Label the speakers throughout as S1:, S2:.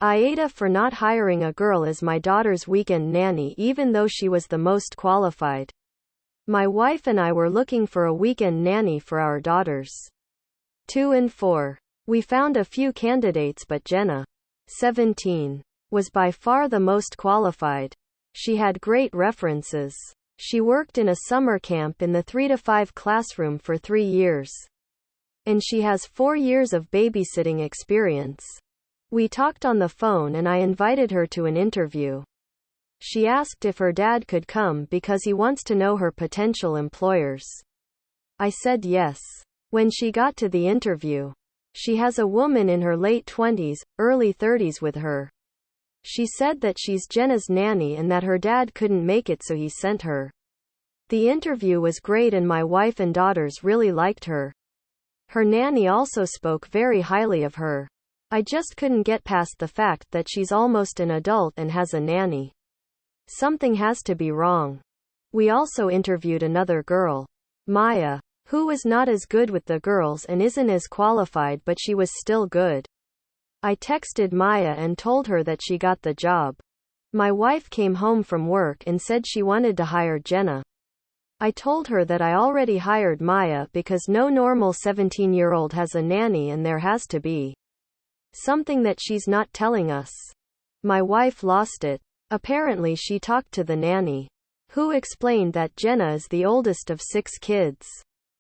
S1: AITA for not hiring a girl as my daughter's weekend nanny even though she was the most qualified. My wife and I were looking for a weekend nanny for our daughters 2 and 4. We found a few candidates but Jenna, 17, was by far the most qualified. She had great references. She worked in a summer camp in the 3 to 5 classroom for 3 years. And she has 4 years of babysitting experience. We talked on the phone and I invited her to an interview. She asked if her dad could come because he wants to know her potential employers. I said yes. When she got to the interview, she has a woman in her late 20s, early 30s with her. She said that she's Jenna's nanny and that her dad couldn't make it so he sent her. The interview was great and my wife and daughters really liked her. Her nanny also spoke very highly of her. I just couldn't get past the fact that she's almost an adult and has a nanny. Something has to be wrong. We also interviewed another girl, Maya, who was not as good with the girls and isn't as qualified but she was still good. I texted Maya and told her that she got the job. My wife came home from work and said she wanted to hire Jenna. I told her that I already hired Maya because no normal 17-year-old has a nanny and there has to be something that she's not telling us. My wife lost it. Apparently she talked to the nanny, who explained that Jenna is the oldest of 6 kids,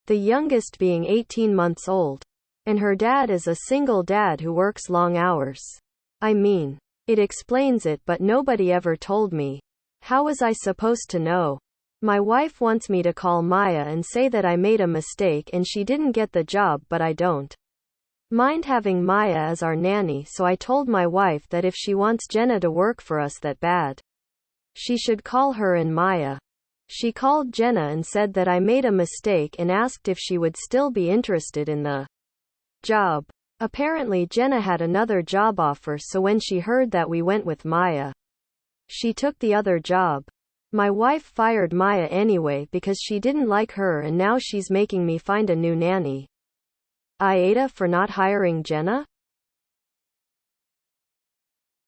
S1: the youngest being 18 months old. And her dad is a single dad who works long hours. I mean, it explains it but nobody ever told me. How was I supposed to know? My wife wants me to call Maya and say that I made a mistake and she didn't get the job but I don't mind having Maya as our nanny so I told my wife that if she wants Jenna to work for us that bad, she should call her and Maya. She called Jenna and said that I made a mistake and asked if she would still be interested in the job. Apparently Jenna had another job offer so when she heard that we went with Maya, she took the other job. My wife fired Maya anyway because she didn't like her and now she's making me find a new nanny. AITA for not hiring Jenna?